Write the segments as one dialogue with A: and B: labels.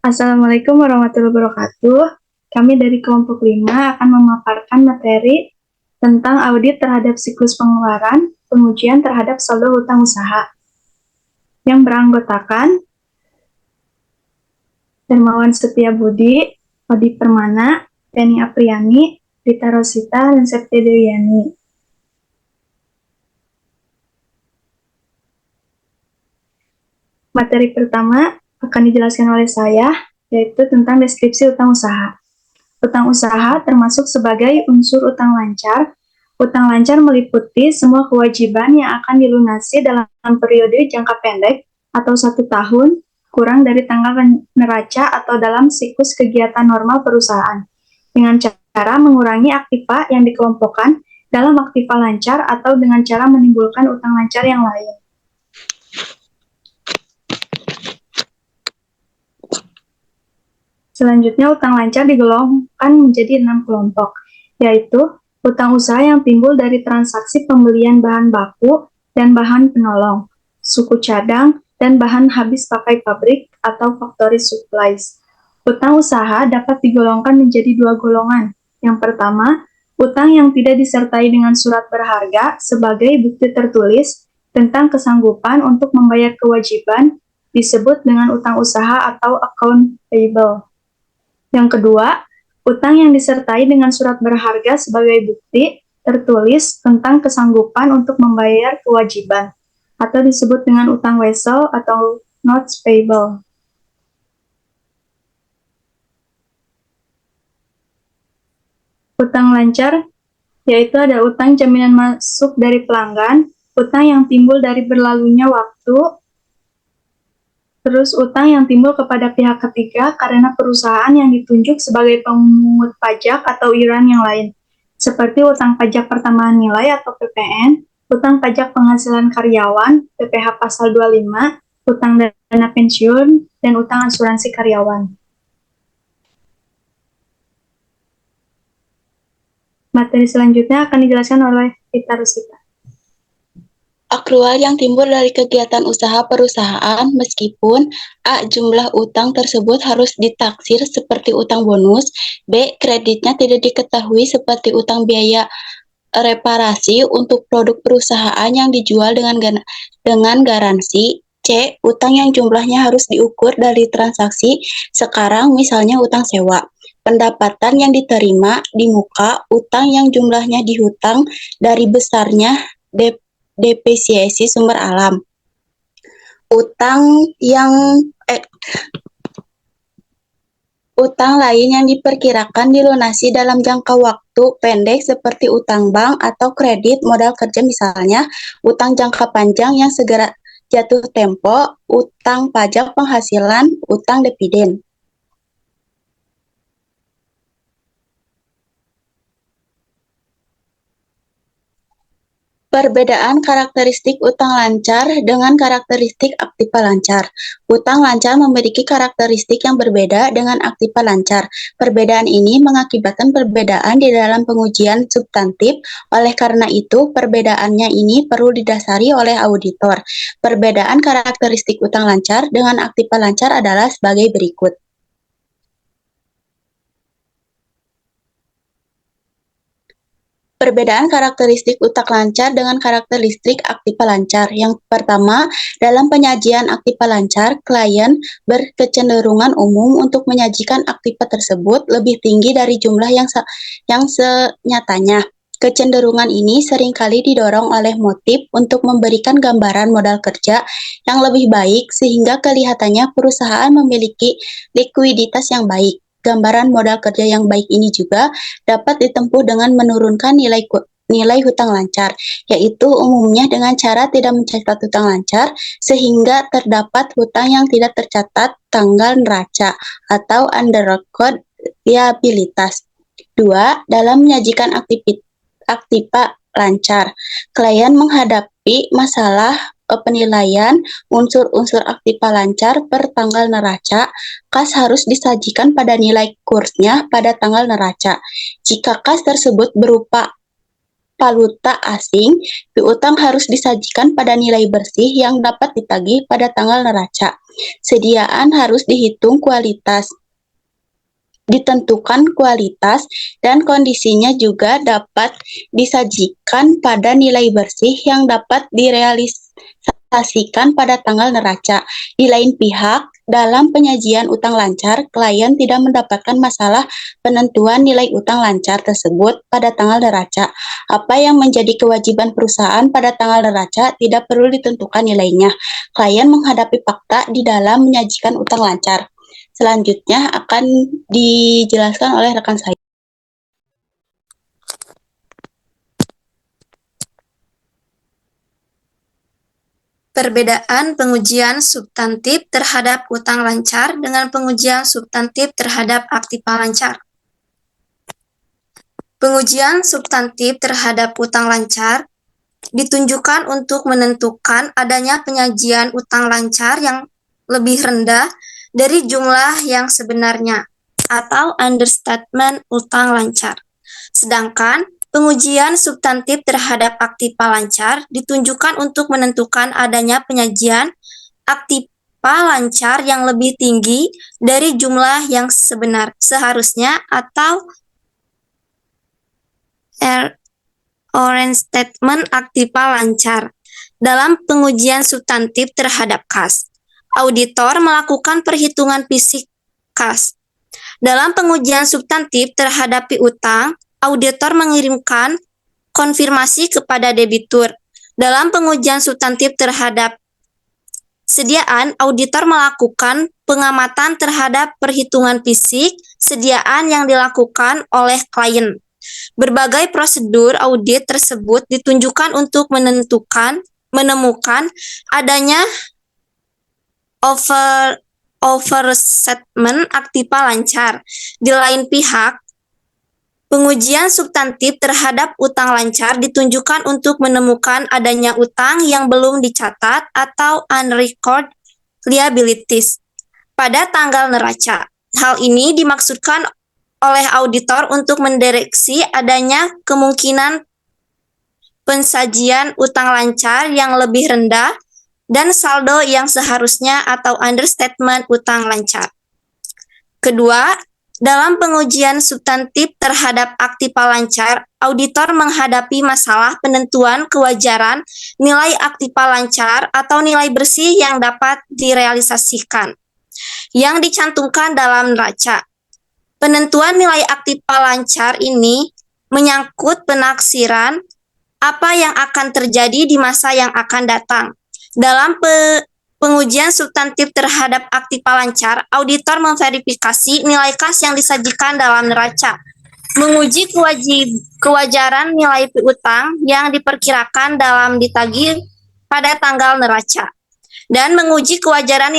A: Assalamualaikum warahmatullahi wabarakatuh. Kami dari kelompok 5 akan memaparkan materi tentang audit terhadap siklus pengeluaran, pengujian terhadap saldo hutang usaha yang beranggotakan Dermawan Setiabudi, Odi Permana, Penny Apriani, Rita Rosita, dan Septi Dewiani. Materi pertama akan dijelaskan oleh saya, yaitu tentang deskripsi utang usaha. Utang usaha termasuk sebagai unsur utang lancar. Utang lancar meliputi semua kewajiban yang akan dilunasi dalam periode jangka pendek atau 1 tahun, kurang dari tanggal neraca atau dalam siklus kegiatan normal perusahaan, dengan cara mengurangi aktiva yang dikelompokkan dalam aktiva lancar atau dengan cara menimbulkan utang lancar yang lain. Selanjutnya, utang lancar digolongkan menjadi 6 kelompok, yaitu utang usaha yang timbul dari transaksi pembelian bahan baku dan bahan penolong, suku cadang, dan bahan habis pakai pabrik atau factory supplies. Utang usaha dapat digolongkan menjadi 2 golongan. Yang pertama, utang yang tidak disertai dengan surat berharga sebagai bukti tertulis tentang kesanggupan untuk membayar kewajiban disebut dengan utang usaha atau account payable. Yang kedua, utang yang disertai dengan surat berharga sebagai bukti tertulis tentang kesanggupan untuk membayar kewajiban, atau disebut dengan utang wesel atau notes payable. Utang lancar, yaitu ada utang jaminan masuk dari pelanggan, utang yang timbul dari berlalunya waktu, terus utang yang timbul kepada pihak ketiga karena perusahaan yang ditunjuk sebagai pemungut pajak atau iuran yang lain, seperti utang pajak pertambahan nilai atau PPN, utang pajak penghasilan karyawan, PPh pasal 25, utang dana pensiun, dan utang asuransi karyawan. Materi selanjutnya akan dijelaskan oleh Rita Rosita.
B: Akrual yang timbul dari kegiatan usaha perusahaan meskipun A. Jumlah utang tersebut harus ditaksir seperti utang bonus, B. Kreditnya tidak diketahui seperti utang biaya reparasi untuk produk perusahaan yang dijual dengan garansi, C. Utang yang jumlahnya harus diukur dari transaksi sekarang misalnya utang sewa. Pendapatan yang diterima di muka utang yang jumlahnya dihutang dari besarnya depresiasi sumber alam. Utang lain yang diperkirakan dilunasi dalam jangka waktu pendek seperti utang bank atau kredit modal kerja misalnya, utang jangka panjang yang segera jatuh tempo, utang pajak penghasilan, utang dividen. Perbedaan karakteristik utang lancar dengan karakteristik aktiva lancar. Utang lancar memiliki karakteristik yang berbeda dengan aktiva lancar. Perbedaan ini mengakibatkan perbedaan di dalam pengujian substantif. Oleh karena itu, perbedaannya ini perlu didasari oleh auditor. Perbedaan karakteristik utang lancar dengan aktiva lancar adalah sebagai berikut. Perbedaan karakteristik utang lancar dengan karakteristik aktiva lancar. Yang pertama, dalam penyajian aktiva lancar, klien berkecenderungan umum untuk menyajikan aktiva tersebut lebih tinggi dari jumlah yang senyatanya. Kecenderungan ini seringkali didorong oleh motif untuk memberikan gambaran modal kerja yang lebih baik sehingga kelihatannya perusahaan memiliki likuiditas yang baik. Gambaran modal kerja yang baik ini juga dapat ditempuh dengan menurunkan nilai hutang lancar, yaitu umumnya dengan cara tidak mencatat hutang lancar, sehingga terdapat hutang yang tidak tercatat tanggal neraca atau under record liabilitas. 2. Dalam menyajikan aktiva lancar, klien menghadapi masalah penilaian unsur-unsur aktiva lancar per tanggal neraca, kas harus disajikan pada nilai kursnya pada tanggal neraca. Jika kas tersebut berupa valuta asing, piutang harus disajikan pada nilai bersih yang dapat ditagih pada tanggal neraca. Sediaan harus ditentukan kualitas dan kondisinya juga dapat disajikan pada nilai bersih yang dapat direalisasikan pada tanggal neraca. Di lain pihak, dalam penyajian utang lancar, klien tidak mendapatkan masalah penentuan nilai utang lancar tersebut pada tanggal neraca. Apa yang menjadi kewajiban perusahaan pada tanggal neraca tidak perlu ditentukan nilainya. Klien menghadapi fakta di dalam menyajikan utang lancar. Selanjutnya akan dijelaskan oleh rekan saya.
C: Perbedaan pengujian substantif terhadap utang lancar dengan pengujian substantif terhadap aktiva lancar. Pengujian substantif terhadap utang lancar ditunjukkan untuk menentukan adanya penyajian utang lancar yang lebih rendah dari jumlah yang sebenarnya atau understatement utang lancar. Sedangkan pengujian substantif terhadap aktiva lancar ditunjukkan untuk menentukan adanya penyajian aktiva lancar yang lebih tinggi dari jumlah yang seharusnya atau orange statement aktiva lancar. Dalam pengujian substantif terhadap kas, auditor melakukan perhitungan fisik kas. Dalam pengujian substantif terhadap piutang, auditor mengirimkan konfirmasi kepada debitur. Dalam pengujian substantif terhadap sediaan, auditor melakukan pengamatan terhadap perhitungan fisik sediaan yang dilakukan oleh klien. Berbagai prosedur audit tersebut ditunjukkan untuk menemukan adanya overstatement aktiva lancar. Di lain pihak, pengujian substantif terhadap utang lancar ditunjukkan untuk menemukan adanya utang yang belum dicatat atau unrecorded liabilities pada tanggal neraca. Hal ini dimaksudkan oleh auditor untuk mendeteksi adanya kemungkinan pensajian utang lancar yang lebih rendah dan saldo yang seharusnya atau understatement utang lancar. Kedua, dalam pengujian substantif terhadap aktiva lancar, auditor menghadapi masalah penentuan kewajaran nilai aktiva lancar atau nilai bersih yang dapat direalisasikan, yang dicantumkan dalam neraca. Penentuan nilai aktiva lancar ini menyangkut penaksiran apa yang akan terjadi di masa yang akan datang. Dalam pengujian substantif terhadap aktiva lancar, auditor memverifikasi nilai kas yang disajikan dalam neraca, menguji kewajaran nilai piutang yang diperkirakan dalam ditagih pada tanggal neraca, dan menguji kewajaran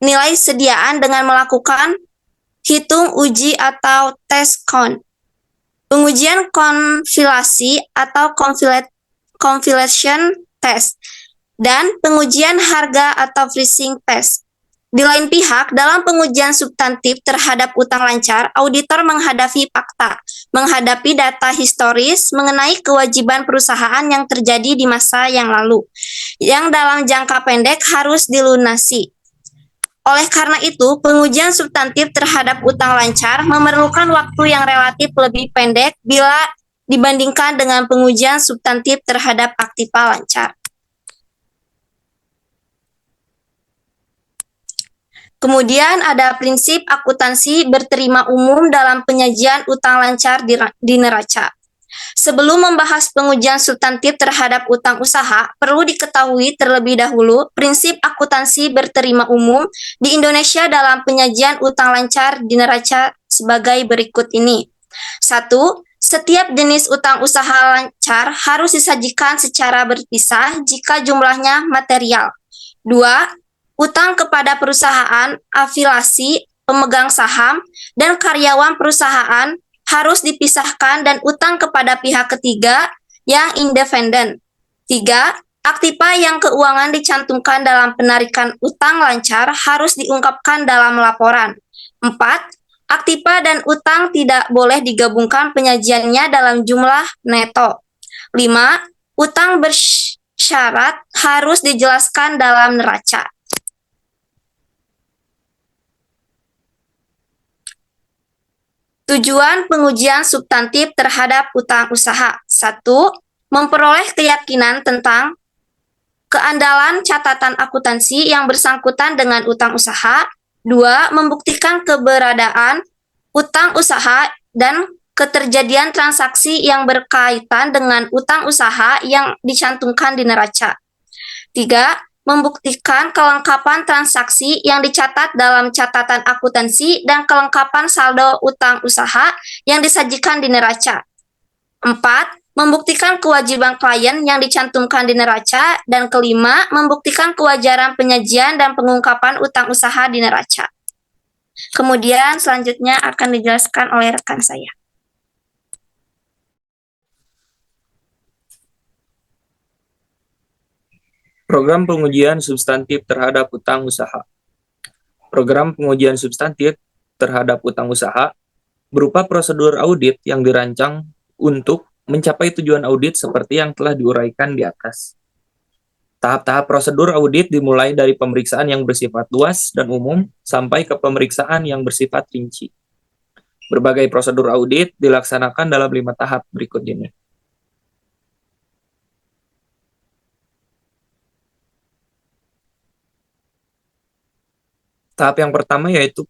C: nilai sediaan dengan melakukan hitung uji atau tes count. Pengujian konfilasi atau confilation test, dan pengujian harga atau freezing test. Di lain pihak, dalam pengujian substantif terhadap utang lancar, auditor menghadapi fakta, menghadapi data historis mengenai kewajiban perusahaan yang terjadi di masa yang lalu, yang dalam jangka pendek harus dilunasi. Oleh karena itu, pengujian substantif terhadap utang lancar memerlukan waktu yang relatif lebih pendek bila dibandingkan dengan pengujian substantif terhadap aktiva lancar. Kemudian ada prinsip akuntansi berterima umum dalam penyajian utang lancar di neraca. Sebelum membahas pengujian substantif terhadap utang usaha, perlu diketahui terlebih dahulu prinsip akuntansi berterima umum di Indonesia dalam penyajian utang lancar di neraca sebagai berikut ini. 1. Setiap jenis utang usaha lancar harus disajikan secara berpisah jika jumlahnya material. 2. Utang kepada perusahaan, afiliasi, pemegang saham, dan karyawan perusahaan harus dipisahkan dan utang kepada pihak ketiga yang independen. 3. Aktiva yang keuangan dicantumkan dalam penarikan utang lancar harus diungkapkan dalam laporan. 4. Aktiva dan utang tidak boleh digabungkan penyajiannya dalam jumlah neto. 5. Utang bersyarat harus dijelaskan dalam neraca. Tujuan pengujian substantif terhadap utang usaha. 1. Memperoleh keyakinan tentang keandalan catatan akuntansi yang bersangkutan dengan utang usaha. 2. Membuktikan keberadaan utang usaha dan keterjadian transaksi yang berkaitan dengan utang usaha yang dicantumkan di neraca. 3. Membuktikan kelengkapan transaksi yang dicatat dalam catatan akuntansi dan kelengkapan saldo utang usaha yang disajikan di neraca. 4. Membuktikan kewajiban klien yang dicantumkan di neraca. Dan kelima, membuktikan kewajaran penyajian dan pengungkapan utang usaha di neraca. Kemudian selanjutnya akan dijelaskan oleh rekan saya.
D: Program pengujian substantif terhadap utang usaha. Program pengujian substantif terhadap utang usaha berupa prosedur audit yang dirancang untuk mencapai tujuan audit seperti yang telah diuraikan di atas. Tahap-tahap prosedur audit dimulai dari pemeriksaan yang bersifat luas dan umum sampai ke pemeriksaan yang bersifat rinci. Berbagai prosedur audit dilaksanakan dalam 5 tahap berikut ini. Tahap yang pertama yaitu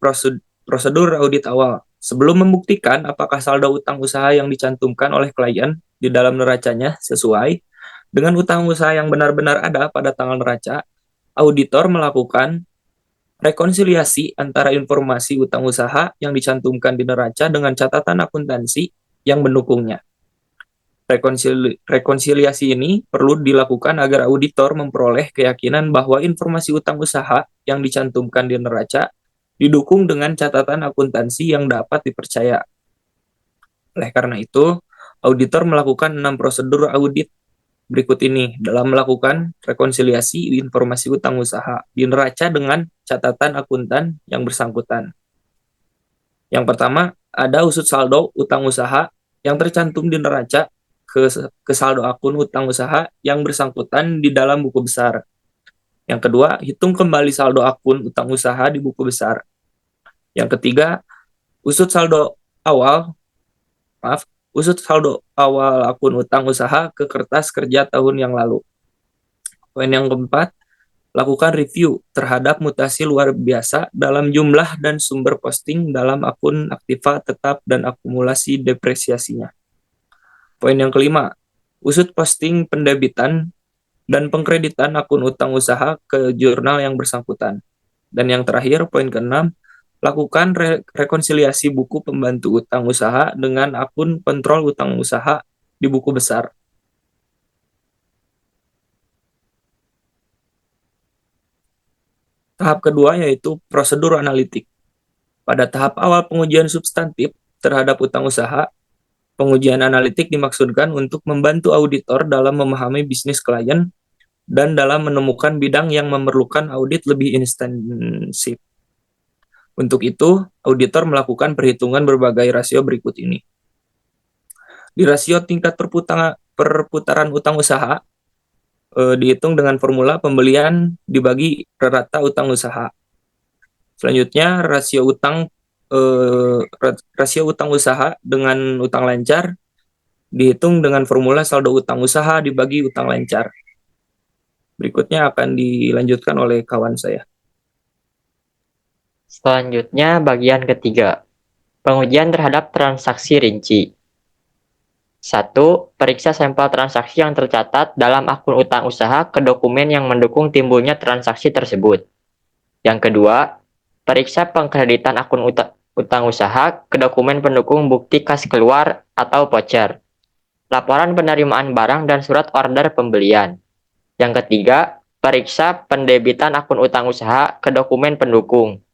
D: prosedur audit awal. Sebelum membuktikan apakah saldo utang usaha yang dicantumkan oleh klien di dalam neracanya sesuai dengan utang usaha yang benar-benar ada pada tanggal neraca, auditor melakukan rekonsiliasi antara informasi utang usaha yang dicantumkan di neraca dengan catatan akuntansi yang mendukungnya. Rekonsiliasi ini perlu dilakukan agar auditor memperoleh keyakinan bahwa informasi utang usaha yang dicantumkan di neraca didukung dengan catatan akuntansi yang dapat dipercaya. Oleh karena itu, auditor melakukan 6 prosedur audit berikut ini dalam melakukan rekonsiliasi informasi utang usaha di neraca dengan catatan akuntan yang bersangkutan. Yang pertama, ada usut saldo utang usaha yang tercantum di neraca ke saldo akun utang usaha yang bersangkutan di dalam buku besar. Yang kedua, hitung kembali saldo akun utang usaha di buku besar. Yang ketiga, usut saldo awal akun utang usaha ke kertas kerja tahun yang lalu. Poin yang keempat, lakukan review terhadap mutasi luar biasa dalam jumlah dan sumber posting dalam akun aktiva tetap dan akumulasi depresiasinya. Poin yang kelima, usut posting pendebitan dan pengkreditan akun utang usaha ke jurnal yang bersangkutan. Dan yang terakhir, poin keenam, lakukan rekonsiliasi buku pembantu utang usaha dengan akun kontrol utang usaha di buku besar. Tahap kedua yaitu prosedur analitik. Pada tahap awal pengujian substantif terhadap utang usaha, pengujian analitik dimaksudkan untuk membantu auditor dalam memahami bisnis klien dan dalam menemukan bidang yang memerlukan audit lebih intensif. Untuk itu, auditor melakukan perhitungan berbagai rasio berikut ini. Di rasio tingkat perputaran utang usaha, dihitung dengan formula pembelian dibagi rata utang usaha. Selanjutnya, rasio utang usaha dengan utang lancar dihitung dengan formula saldo utang usaha dibagi utang lancar. Berikutnya akan dilanjutkan oleh kawan saya.
E: Selanjutnya bagian ketiga, pengujian terhadap transaksi rinci. 1. Periksa sampel transaksi yang tercatat dalam akun utang usaha ke dokumen yang mendukung timbulnya transaksi tersebut. Yang kedua, periksa pengkreditan akun utang usaha ke dokumen pendukung bukti kas keluar atau voucher, laporan penerimaan barang dan surat order pembelian. Yang ketiga, periksa pendebitan akun utang usaha ke dokumen pendukung,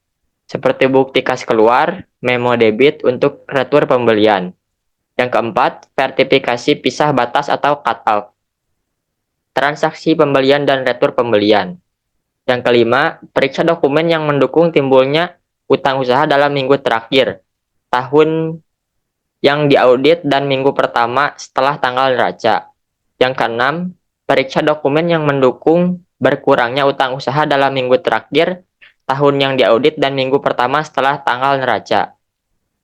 E: seperti bukti kas keluar, memo debit untuk retur pembelian. Yang keempat, sertifikasi pisah batas atau cut-off, transaksi pembelian dan retur pembelian. Yang kelima, periksa dokumen yang mendukung timbulnya utang usaha dalam minggu terakhir, tahun yang diaudit dan minggu pertama setelah tanggal neraca. Yang keenam, periksa dokumen yang mendukung berkurangnya utang usaha dalam minggu terakhir tahun yang diaudit dan minggu pertama setelah tanggal neraca.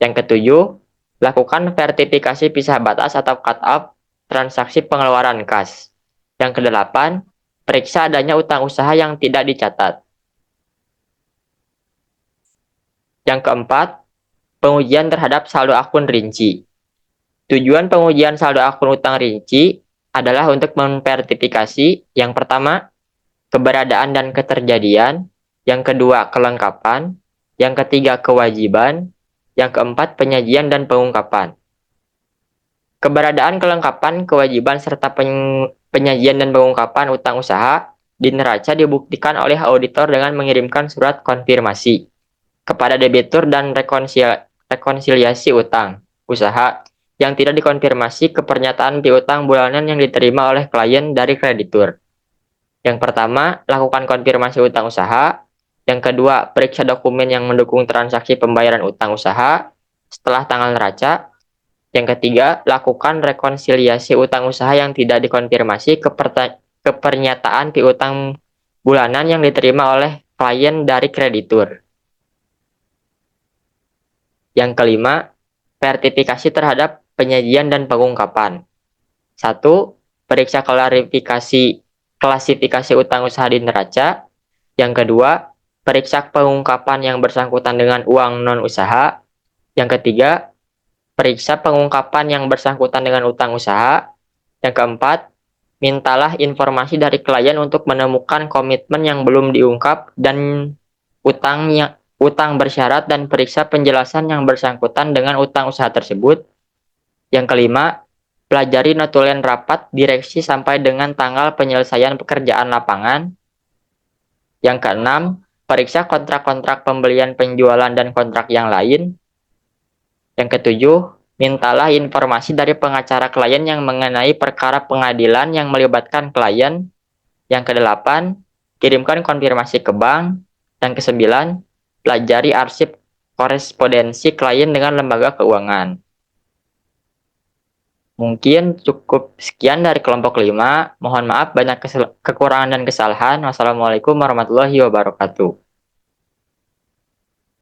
E: Yang ketujuh, lakukan verifikasi pisah batas atau cut-off transaksi pengeluaran kas. Yang kedelapan, periksa adanya utang usaha yang tidak dicatat. Yang keempat, pengujian terhadap saldo akun rinci. Tujuan pengujian saldo akun utang rinci adalah untuk memverifikasi yang pertama, keberadaan dan keterjadian, yang kedua, kelengkapan, yang ketiga, kewajiban, yang keempat, penyajian dan pengungkapan. Keberadaan, kelengkapan, kewajiban, serta penyajian dan pengungkapan utang usaha di neraca dibuktikan oleh auditor dengan mengirimkan surat konfirmasi kepada debitur dan rekonsiliasi utang usaha yang tidak dikonfirmasi ke pernyataan piutang bulanan yang diterima oleh klien dari kreditur. Yang pertama, lakukan konfirmasi utang usaha. Yang kedua, periksa dokumen yang mendukung transaksi pembayaran utang usaha setelah tanggal neraca. Yang ketiga, lakukan rekonsiliasi utang usaha yang tidak dikonfirmasi ke pernyataan piutang bulanan yang diterima oleh klien dari kreditur. Yang kelima, verifikasi terhadap penyajian dan pengungkapan. 1. Periksa klasifikasi utang usaha di neraca. Yang kedua, periksa pengungkapan yang bersangkutan dengan uang non-usaha. Yang ketiga, periksa pengungkapan yang bersangkutan dengan utang usaha. Yang keempat, mintalah informasi dari klien untuk menemukan komitmen yang belum diungkap dan utang bersyarat dan periksa penjelasan yang bersangkutan dengan utang usaha tersebut. Yang kelima, pelajari notulen rapat direksi sampai dengan tanggal penyelesaian pekerjaan lapangan. Yang keenam, periksa kontrak-kontrak pembelian, penjualan, dan kontrak yang lain. Yang ketujuh, mintalah informasi dari pengacara klien yang mengenai perkara pengadilan yang melibatkan klien. Yang kedelapan, kirimkan konfirmasi ke bank. Yang kesembilan, pelajari arsip korespondensi klien dengan lembaga keuangan. Mungkin cukup sekian dari kelompok 5. Mohon maaf banyak kekurangan dan kesalahan. Wassalamualaikum warahmatullahi wabarakatuh.